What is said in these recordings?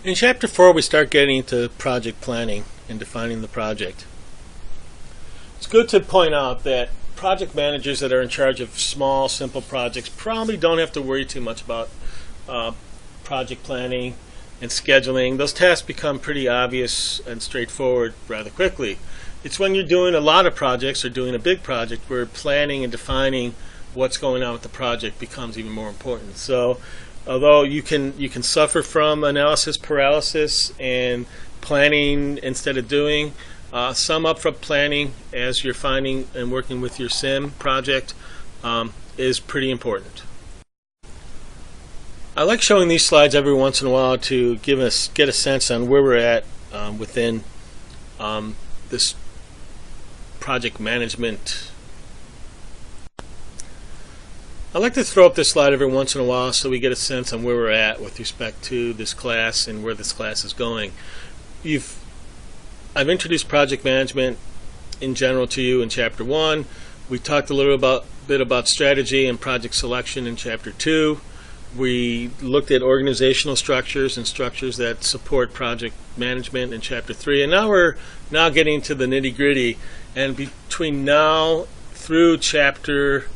In Chapter 4, we start getting into project planning and defining the project. It's good to point out that project managers that are in charge of small, simple projects probably don't have to worry too much about project planning and scheduling. Those tasks become pretty obvious and straightforward rather quickly. It's when you're doing a lot of projects or doing a big project where planning and defining what's going on with the project becomes even more important. So although you can suffer from analysis paralysis and planning instead of doing, some upfront planning as you're finding and working with your SIM project is pretty important. I like showing these slides every once in a while to get a sense on where we're at within this project management. I like to throw up this slide every once in a while so we get a sense on where we're at with respect to this class and where this class is going. I've introduced project management in general to you in Chapter 1. We talked a little bit about strategy and project selection in Chapter 2. We looked at organizational structures and structures that support project management in Chapter 3. And now we're getting to the nitty-gritty. And between now through Chapter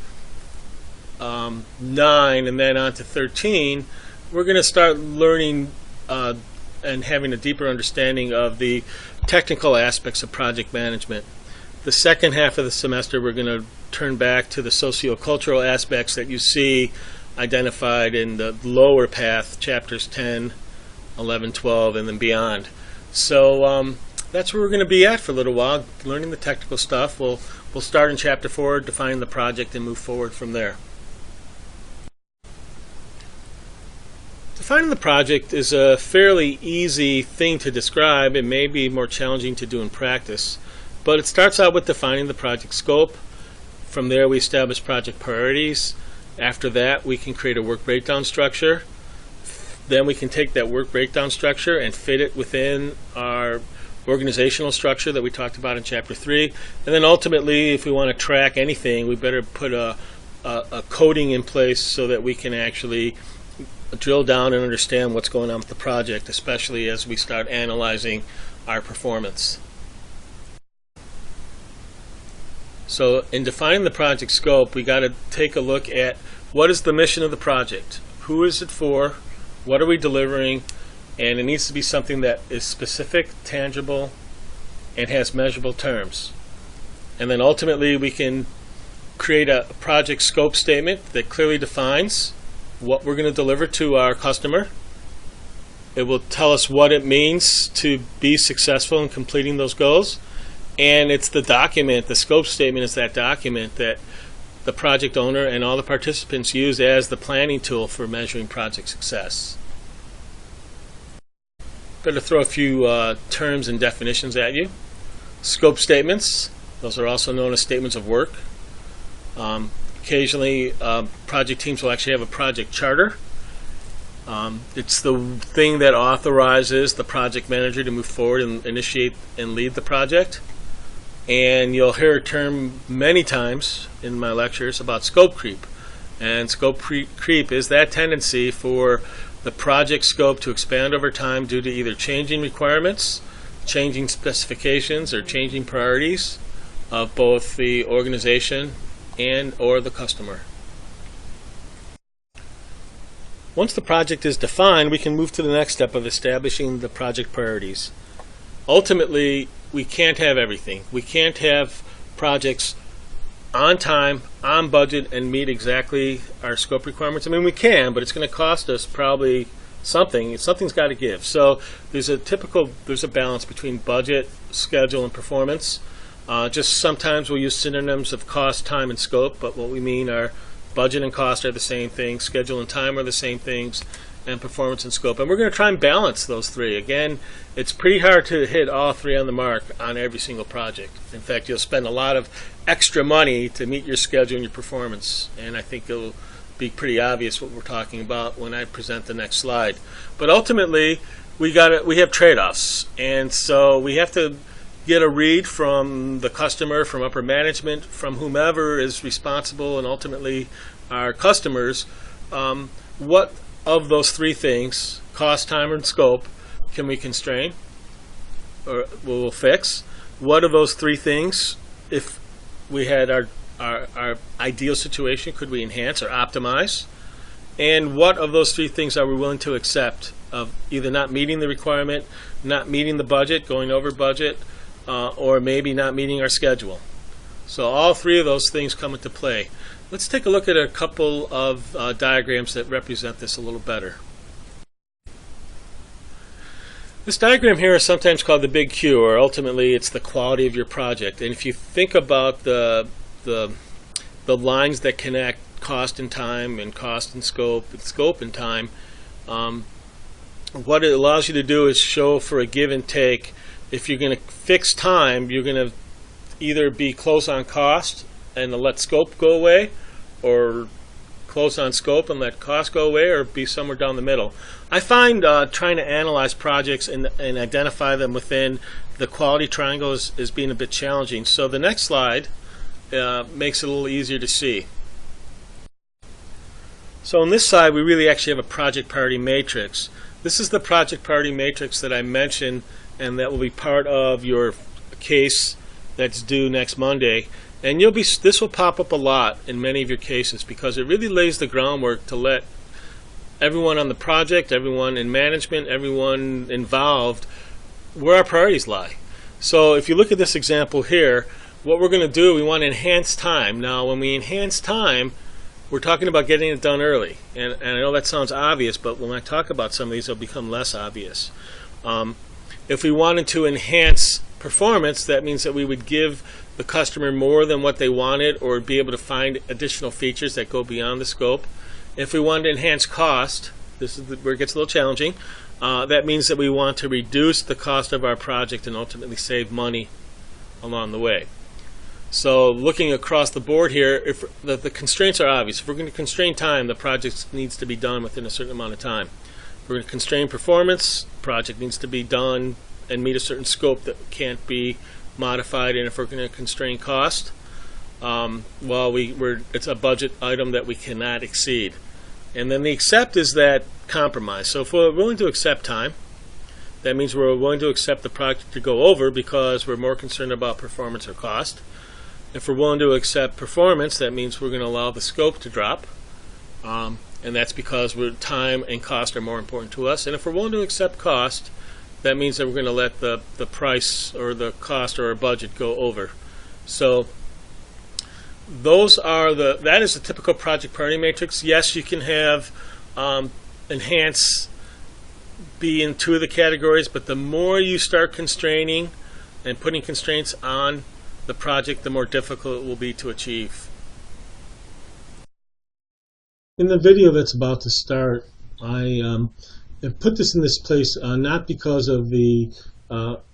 9 and then on to 13, we're going to start learning and having a deeper understanding of the technical aspects of project management. The second half of the semester, we're going to turn back to the sociocultural aspects that you see identified in the lower path, chapters 10, 11, 12, and then beyond. So that's where we're going to be at for a little while, learning the technical stuff. We'll start in Chapter 4, define the project, and move forward from there. Defining the project is a fairly easy thing to describe. It may be more challenging to do in practice, but it starts out with defining the project scope. From there, we establish project priorities. After that, we can create a work breakdown structure. Then we can take that work breakdown structure and fit it within our organizational structure that we talked about in Chapter 3. And then ultimately, if we want to track anything, we better put a coding in place so that we can actually drill down and understand what's going on with the project, especially as we start analyzing our performance. So in defining the project scope, we got to take a look at what is the mission of the project, who is it for, what are we delivering, and it needs to be something that is specific, tangible, and has measurable terms. And then ultimately we can create a project scope statement that clearly defines what we're going to deliver to our customer. It will tell us what it means to be successful in completing those goals. And it's the document, the scope statement is that document that the project owner and all the participants use as the planning tool for measuring project success. Better throw a few terms and definitions at you. Scope statements, those are also known as statements of work. Occasionally, project teams will actually have a project charter. It's the thing that authorizes the project manager to move forward and initiate and lead the project. And you'll hear a term many times in my lectures about scope creep. And scope creep is that tendency for the project scope to expand over time due to either changing requirements, changing specifications, or changing priorities of both the organization and or the customer. Once the project is defined, we can move to the next step of establishing the project priorities. Ultimately, we can't have everything. We can't have projects on time, on budget, and meet exactly our scope requirements. I mean, we can, but it's going to cost us probably something. Something's got to give. So there's a balance between budget, schedule, and performance. Just sometimes we'll use synonyms of cost, time, and scope, but what we mean are budget and cost are the same things, schedule and time are the same things, and performance and scope. And we're going to try and balance those three. Again, it's pretty hard to hit all three on the mark on every single project. In fact, you'll spend a lot of extra money to meet your schedule and your performance, and I think it'll be pretty obvious what we're talking about when I present the next slide. But ultimately, we have trade-offs, and so we have to get a read from the customer, from upper management, from whomever is responsible, and ultimately our customers, what of those three things, cost, time, and scope, can we constrain or we'll fix? What of those three things, if we had our ideal situation, could we enhance or optimize? And what of those three things are we willing to accept of either not meeting the requirement, not meeting the budget, going over budget, or maybe not meeting our schedule? So all three of those things come into play. Let's take a look at a couple of diagrams that represent this a little better. This diagram here is sometimes called the big Q, or ultimately it's the quality of your project. And if you think about the lines that connect cost and time, and cost and scope and time, what it allows you to do is show for a give and take. If you're going to fix time, you're going to either be close on cost and let scope go away, or close on scope and let cost go away, or be somewhere down the middle. I find trying to analyze projects and identify them within the quality triangle is being a bit challenging. So the next slide makes it a little easier to see. So on this side, we really actually have a project priority matrix. This is the project priority matrix that I mentioned, and that will be part of your case that's due next Monday. And this will pop up a lot in many of your cases, because it really lays the groundwork to let everyone on the project, everyone in management, everyone involved, where our priorities lie. So if you look at this example here, what we're going to do, we want to enhance time. Now, when we enhance time, we're talking about getting it done early. And I know that sounds obvious, but when I talk about some of these, they'll become less obvious. If we wanted to enhance performance, that means that we would give the customer more than what they wanted, or be able to find additional features that go beyond the scope. If we wanted to enhance cost, this is where it gets a little challenging. That means that we want to reduce the cost of our project and ultimately save money along the way. So looking across the board here, if the constraints are obvious. If we're going to constrain time, the project needs to be done within a certain amount of time. If we're going to constrain performance, the project needs to be done and meet a certain scope that can't be modified. And if we're going to constrain cost, it's a budget item that we cannot exceed. And then the accept is that compromise. So if we're willing to accept time, that means we're willing to accept the project to go over because we're more concerned about performance or cost. If we're willing to accept performance, that means we're going to allow the scope to drop. And that's because time and cost are more important to us. And if we're willing to accept cost, that means that we're going to let the price or the cost or our budget go over. So that is the typical project priority matrix. Yes, you can have enhance be in two of the categories, but the more you start constraining and putting constraints on the project, the more difficult it will be to achieve. In the video that's about to start, I have put this in this place not because of the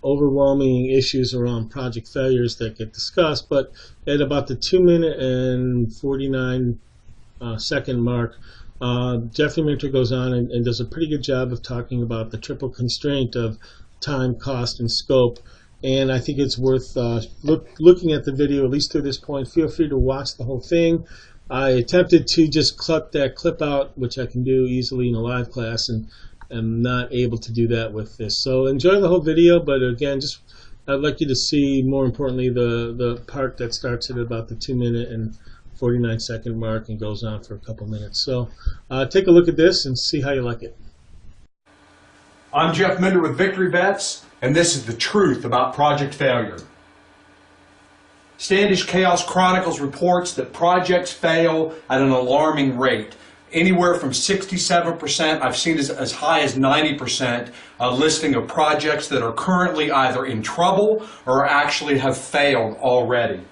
overwhelming issues around project failures that get discussed, but at about the 2-minute and 49-second mark, Jeffrey Minter goes on and does a pretty good job of talking about the triple constraint of time, cost, and scope. And I think it's worth looking at the video, at least to this point. Feel free to watch the whole thing. I attempted to just clip that clip out, which I can do easily in a live class, and I'm not able to do that with this. So enjoy the whole video, but again, I'd like you to see, more importantly, the part that starts at about the 2-minute and 49-second mark and goes on for a couple minutes. So take a look at this and see how you like it. I'm Jeff Minter with Victory Vets, and this is the truth about project failure. Standish Chaos Chronicles reports that projects fail at an alarming rate. Anywhere from 67%, I've seen as high as 90%, listing of projects that are currently either in trouble or actually have failed already.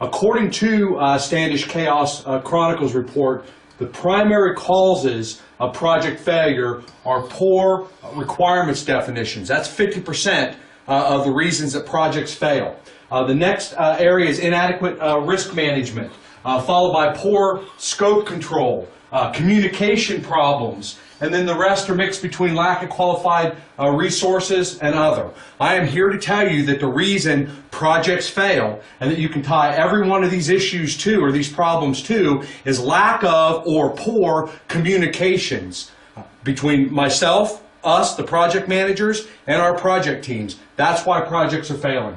According to Standish Chaos Chronicles report, the primary causes of project failure are poor requirements definitions. That's 50% of the reasons that projects fail. The next area is inadequate risk management, followed by poor scope control, communication problems, and then the rest are mixed between lack of qualified resources and other. I am here to tell you that the reason projects fail, and that you can tie every one of these issues to, or these problems to, is lack of or poor communications between myself, us, the project managers, and our project teams. That's why projects are failing.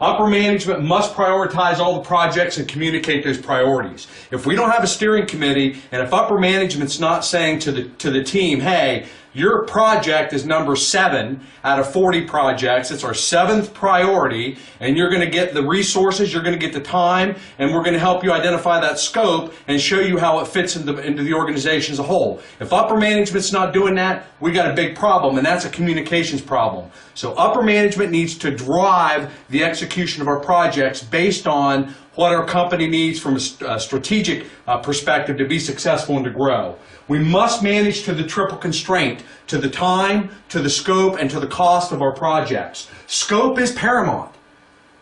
Upper management must prioritize all the projects and communicate those priorities. If we don't have a steering committee, and if upper management's not saying to the team, hey, your project is number 7 out of 40 projects, it's our 7th priority, and you're going to get the resources, you're going to get the time, and we're going to help you identify that scope and show you how it fits into the organization as a whole. If upper management's not doing that, we got a big problem, and that's a communications problem. So upper management needs to drive the execution of our projects based on what our company needs from a strategic perspective to be successful and to grow. We must manage to the triple constraint, to the time, to the scope, and to the cost of our projects. Scope is paramount.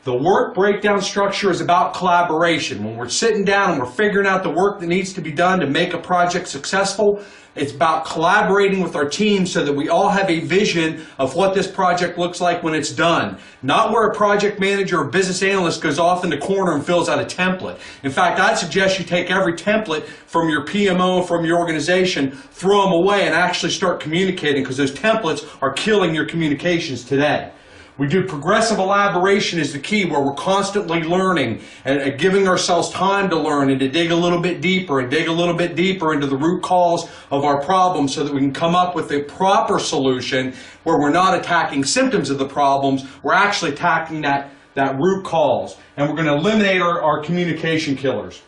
The work breakdown structure is about collaboration. When we're sitting down and we're figuring out the work that needs to be done to make a project successful, it's about collaborating with our team so that we all have a vision of what this project looks like when it's done. Not where a project manager or business analyst goes off in the corner and fills out a template. In fact, I'd suggest you take every template from your PMO, from your organization, throw them away and actually start communicating, because those templates are killing your communications today. We do progressive elaboration is the key, where we're constantly learning and giving ourselves time to learn and to dig a little bit deeper and dig a little bit deeper into the root cause of our problem so that we can come up with a proper solution where we're not attacking symptoms of the problems, we're actually attacking that root cause, and we're going to eliminate our communication killers.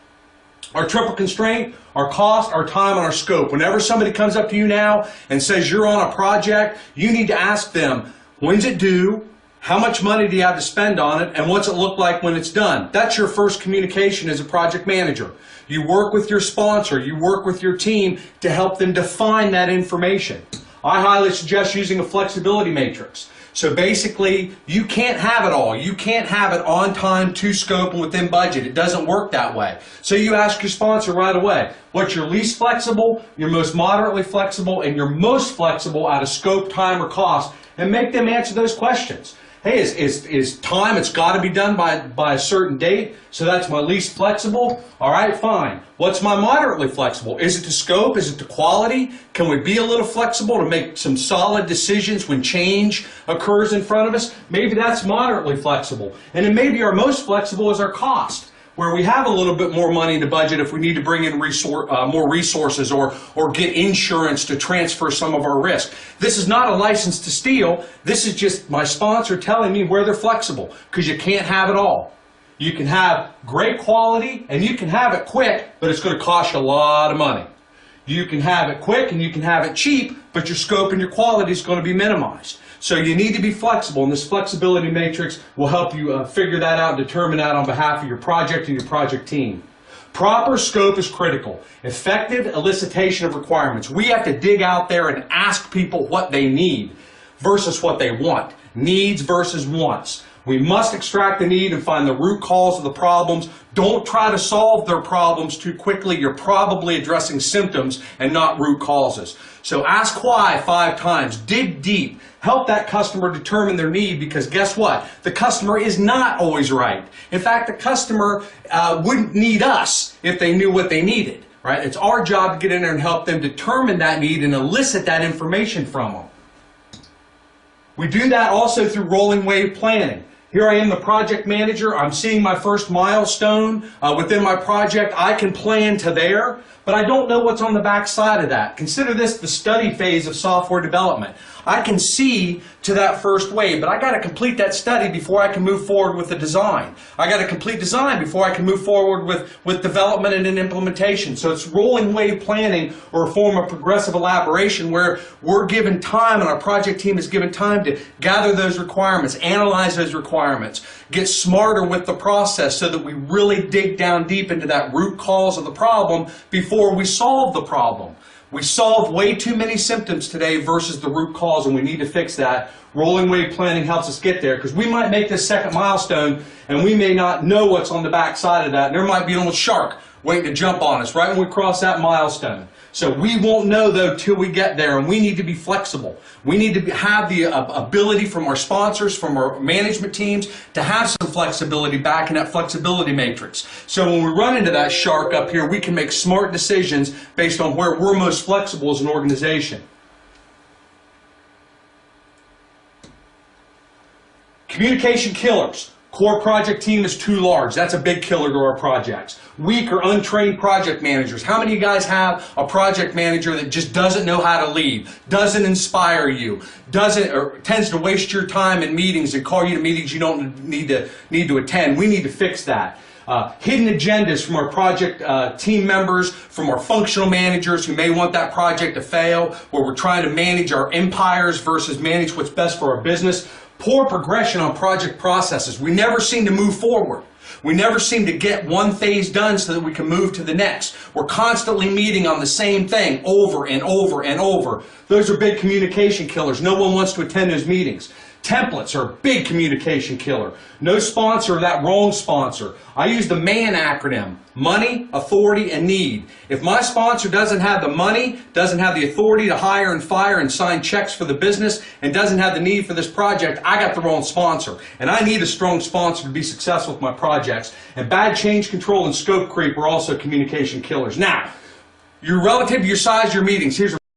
Our triple constraint, our cost, our time, and our scope. Whenever somebody comes up to you now and says you're on a project, you need to ask them, when's it due? How much money do you have to spend on it, and what's it look like when it's done? That's your first communication as a project manager. You work with your sponsor, you work with your team to help them define that information. I highly suggest using a flexibility matrix. So basically, you can't have it all. You can't have it on time, to scope, and within budget. It doesn't work that way. So you ask your sponsor right away, what's your least flexible, your most moderately flexible, and your most flexible out of scope, time, or cost, and make them answer those questions. Hey, is time, it's got to be done by a certain date, so that's my least flexible? All right, fine. What's my moderately flexible? Is it to scope? Is it to quality? Can we be a little flexible to make some solid decisions when change occurs in front of us? Maybe that's moderately flexible. And then maybe our most flexible is our cost, where we have a little bit more money in the budget if we need to bring in more resources or get insurance to transfer some of our risk. This is not a license to steal. This is just my sponsor telling me where they're flexible, because you can't have it all. You can have great quality and you can have it quick, but it's going to cost you a lot of money. You can have it quick and you can have it cheap, but your scope and your quality is going to be minimized. So you need to be flexible, and this flexibility matrix will help you figure that out and determine that on behalf of your project and your project team. Proper scope is critical. Effective elicitation of requirements. We have to dig out there and ask people what they need versus what they want. Needs versus wants. We must extract the need and find the root cause of the problems. Don't try to solve their problems too quickly. You're probably addressing symptoms and not root causes. So ask why 5 times. Dig deep. Help that customer determine their need, because guess what? The customer is not always right. In fact, the customer wouldn't need us if they knew what they needed. Right? It's our job to get in there and help them determine that need and elicit that information from them. We do that also through rolling wave planning. Here I am, the project manager. I'm seeing my first milestone within my project. I can plan to there, but I don't know what's on the back side of that. Consider this the study phase of software development. I can see to that first wave, but I got to complete that study before I can move forward with the design. I got to complete design before I can move forward with development and implementation. So it's rolling wave planning, or a form of progressive elaboration, where we're given time and our project team is given time to gather those requirements, analyze those requirements, get smarter with the process so that we really dig down deep into that root cause of the problem before we solve the problem. We solve way too many symptoms today versus the root cause, and we need to fix that. Rolling wave planning helps us get there, because we might make this second milestone and we may not know what's on the back side of that. There might be an old shark waiting to jump on us right when we cross that milestone. So we won't know, though, till we get there, and we need to be flexible. We need to have the ability from our sponsors, from our management teams, to have some flexibility back in that flexibility matrix. So when we run into that shark up here, we can make smart decisions based on where we're most flexible as an organization. Communication killers. Core project team is too large. That's a big killer to our projects. Weak or untrained project managers. How many of you guys have a project manager that just doesn't know how to lead, doesn't inspire you, tends to waste your time in meetings and call you to meetings you don't need to attend? We need to fix that. Hidden agendas from our project team members, from our functional managers who may want that project to fail, where we're trying to manage our empires versus manage what's best for our business. Poor progression on project processes. We never seem to move forward. We never seem to get one phase done so that we can move to the next. We're constantly meeting on the same thing over and over and over. Those are big communication killers. No one wants to attend those meetings. Templates are a big communication killer. No sponsor, that wrong sponsor. I use the MAN acronym: money, authority, and need. If my sponsor doesn't have the money, doesn't have the authority to hire and fire and sign checks for the business, and doesn't have the need for this project, I got the wrong sponsor. And I need a strong sponsor to be successful with my projects. And bad change control and scope creep are also communication killers. Now, relative to your size of your meetings, here's